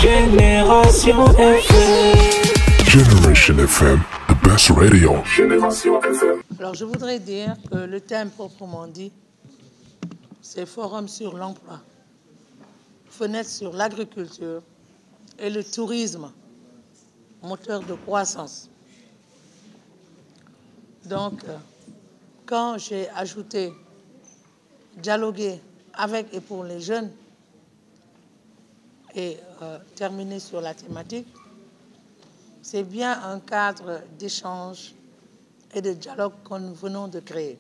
Génération FM. Generation FM, the best radio. Génération FM. Alors, je voudrais dire que le thème proprement dit, c'est Forum sur l'emploi, fenêtre sur l'agriculture et le tourisme, moteur de croissance. Donc, quand j'ai ajouté dialoguer avec et pour les jeunes et terminer sur la thématique, c'est bien un cadre d'échange et de dialogue que nous venons de créer.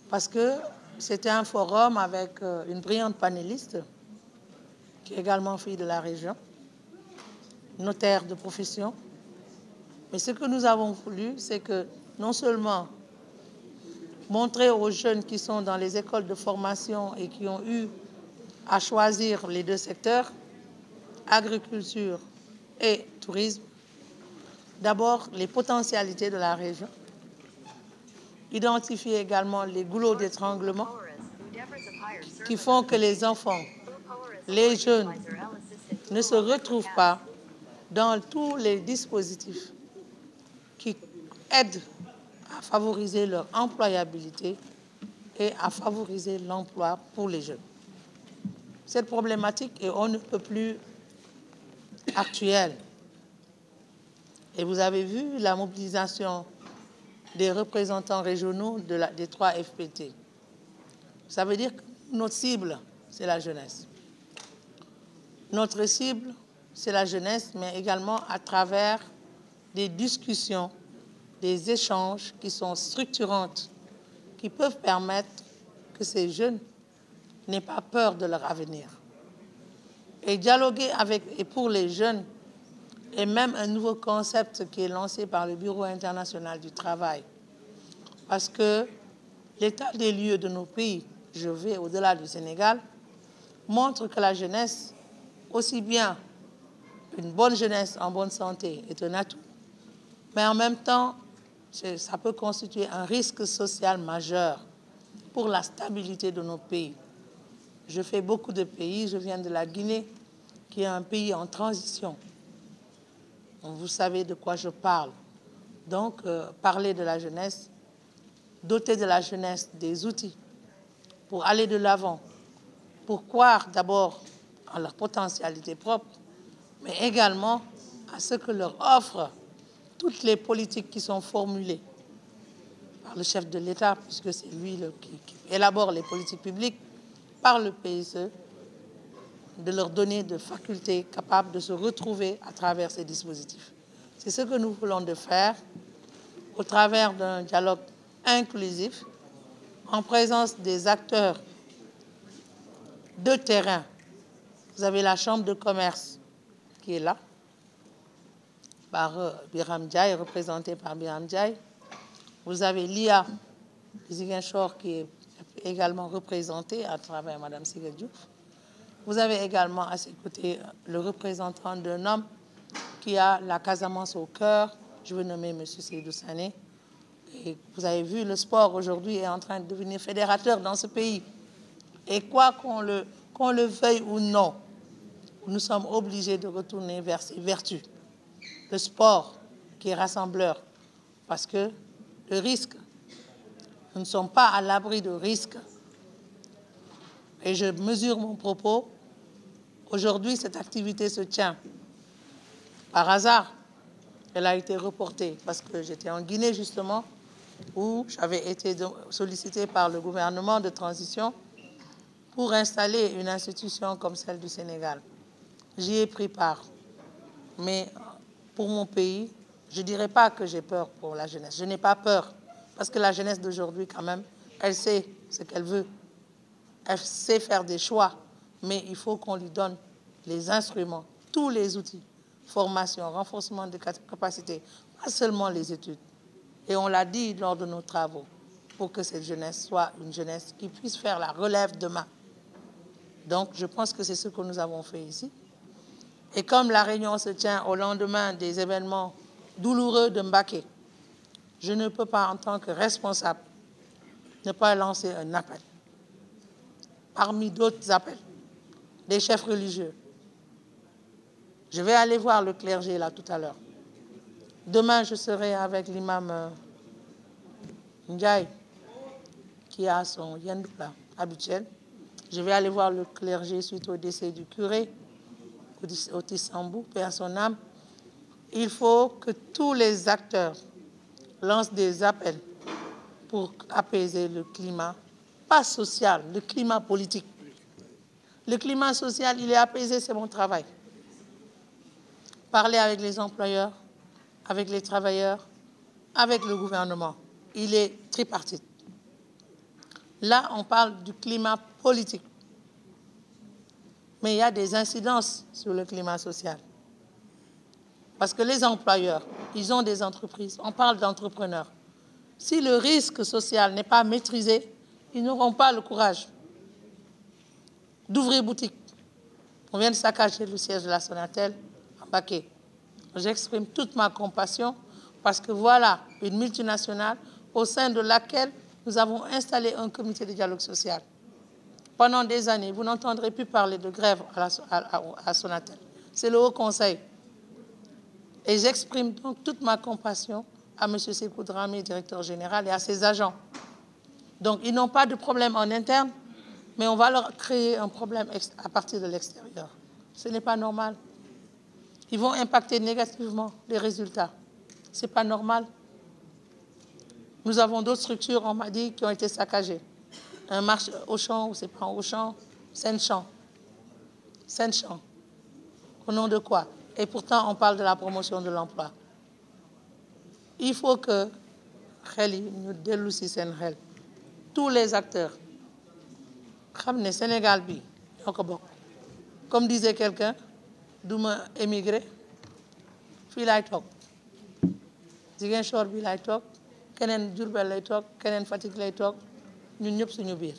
Parce que c'était un forum avec une brillante panéliste, qui est également fille de la région, notaire de profession. Mais ce que nous avons voulu, c'est que non seulement montrer aux jeunes qui sont dans les écoles de formation et qui ont eu à choisir les deux secteurs, agriculture et tourisme, d'abord les potentialités de la région, identifier également les goulots d'étranglement qui font que les enfants, les jeunes ne se retrouvent pas dans tous les dispositifs qui aident à favoriser leur employabilité et à favoriser l'emploi pour les jeunes. Cette problématique est on ne peut plus actuelle. Et vous avez vu la mobilisation des représentants régionaux des 3 FPT. Ça veut dire que notre cible, c'est la jeunesse. Notre cible, c'est la jeunesse, mais également à travers des discussions, des échanges qui sont structurantes, qui peuvent permettre que ces jeunes n'aient pas peur de leur avenir. Et dialoguer avec et pour les jeunes est même un nouveau concept qui est lancé par le Bureau international du travail. Parce que l'état des lieux de nos pays, je vais au-delà du Sénégal, montre que la jeunesse, aussi bien une bonne jeunesse en bonne santé est un atout, mais en même temps, ça peut constituer un risque social majeur pour la stabilité de nos pays. Je fais beaucoup de pays, je viens de la Guinée, qui est un pays en transition. Vous savez de quoi je parle. Donc, parler de la jeunesse, doter de la jeunesse des outils pour aller de l'avant, pour croire d'abord en leur potentialité propre, mais également à ce que leur offrent toutes les politiques qui sont formulées par le chef de l'État, puisque c'est lui qui élabore les politiques publiques, par le PSE, de leur donner des facultés capables de se retrouver à travers ces dispositifs. C'est ce que nous voulons de faire au travers d'un dialogue inclusif, en présence des acteurs de terrain. Vous avez la Chambre de commerce qui est là, par Biram Ndiaye, représentée par Biram Ndiaye. Vous avez l'IA Ziguinchor qui est également représentée à travers Mme Sigel Diouf. Vous avez également à ses côtés le représentant d'un homme qui a la Casamance au cœur. Je veux nommer M. Seydou Sané. Et vous avez vu, le sport aujourd'hui est en train de devenir fédérateur dans ce pays. Et quoi qu'on le veuille ou non, nous sommes obligés de retourner vers ses vertus. Le sport qui est rassembleur. Parce que le risque, nous ne sommes pas à l'abri de risques. Et je mesure mon propos. Aujourd'hui, cette activité se tient. Par hasard, elle a été reportée parce que j'étais en Guinée, justement, où j'avais été sollicité par le gouvernement de transition pour installer une institution comme celle du Sénégal. J'y ai pris part. Mais pour mon pays, je ne dirais pas que j'ai peur pour la jeunesse. Je n'ai pas peur. Parce que la jeunesse d'aujourd'hui, quand même, elle sait ce qu'elle veut. Elle sait faire des choix. Mais il faut qu'on lui donne les instruments, tous les outils. Formation, renforcement des capacités. Pas seulement les études. Et on l'a dit lors de nos travaux, pour que cette jeunesse soit une jeunesse qui puisse faire la relève demain. Donc, je pense que c'est ce que nous avons fait ici. Et comme la réunion se tient au lendemain des événements douloureux de Mbaké, je ne peux pas, en tant que responsable, ne pas lancer un appel. Parmi d'autres appels, des chefs religieux, Je vais aller voir le clergé là tout à l'heure. Demain, je serai avec l'imam Ndiaye, qui a son yendoula habituel. Je vais aller voir le clergé suite au décès du curé, Otis Sambou, paix à son âme. Il faut que tous les acteurs lancent des appels pour apaiser le climat, pas social, le climat politique. Le climat social, il est apaisé, c'est mon travail. Parler avec les employeurs, avec les travailleurs, avec le gouvernement. Il est tripartite. Là, on parle du climat politique. Mais il y a des incidences sur le climat social. Parce que les employeurs, ils ont des entreprises. On parle d'entrepreneurs. Si le risque social n'est pas maîtrisé, ils n'auront pas le courage d'ouvrir boutique. On vient de saccager le siège de la Sonatel à Baké. J'exprime toute ma compassion parce que voilà une multinationale au sein de laquelle nous avons installé un comité de dialogue social. Pendant des années, vous n'entendrez plus parler de grève à Sonatel. C'est le Haut Conseil. Et j'exprime donc toute ma compassion à M. Sékou Dramé, directeur général, et à ses agents. Donc, ils n'ont pas de problème en interne, mais on va leur créer un problème à partir de l'extérieur. Ce n'est pas normal. Ils vont impacter négativement les résultats. Ce n'est pas normal. Nous avons d'autres structures, on m'a dit, qui ont été saccagées. Un marché Auchan, ou c'est pas Auchan, Saint-Champ. Saint-Champ. Au nom de quoi? Et pourtant, on parle de la promotion de l'emploi. Il faut que nous déloussissons tous les acteurs. Sénégal, comme disait quelqu'un, douma émigré, fii laay toog Ziguinchor bi laay toog keneen Diourbel lay toog keneen Fatick lay toog ñun ñëpp suñu biir.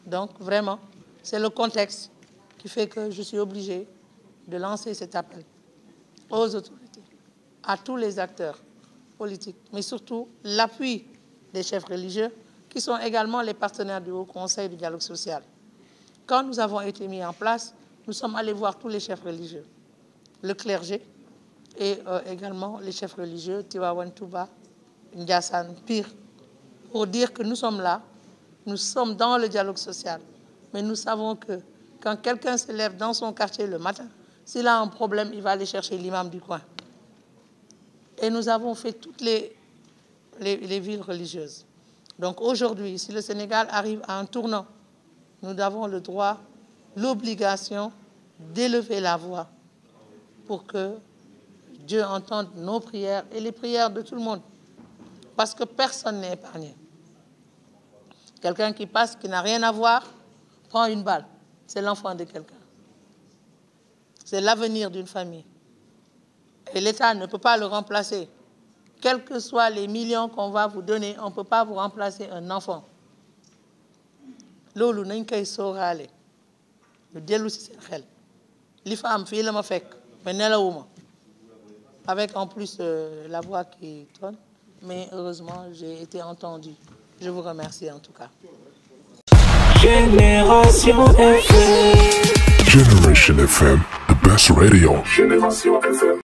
Donc vraiment, c'est le contexte qui fait que je suis obligée de lancer cet appel aux autorités, à tous les acteurs politiques, mais surtout l'appui des chefs religieux qui sont également les partenaires du Haut Conseil du dialogue social. Quand nous avons été mis en place, nous sommes allés voir tous les chefs religieux, le clergé et également les chefs religieux, Tivaouane Touba, Ndiassane, Pire, pour dire que nous sommes là, nous sommes dans le dialogue social. Mais nous savons que quand quelqu'un se lève dans son quartier le matin, s'il a un problème, il va aller chercher l'imam du coin. Et nous avons fait toutes les villes religieuses. Donc aujourd'hui, si le Sénégal arrive à un tournant, nous avons le droit, l'obligation d'élever la voix pour que Dieu entende nos prières et les prières de tout le monde. Parce que personne n'est épargné. Quelqu'un qui passe, qui n'a rien à voir, prend une balle. C'est l'enfant de quelqu'un. C'est l'avenir d'une famille. Et l'État ne peut pas le remplacer. Quels que soient les millions qu'on va vous donner, on ne peut pas vous remplacer un enfant. Lolo nañ koy sóoraale ñu dellu ci seen xel li fa am fii la ma fekk mais nelawuma avec en plus la voix qui tonne, mais heureusement j'ai été entendue. Je vous remercie en tout cas. Génération FM. Generation FM, the best radio. Génération FM.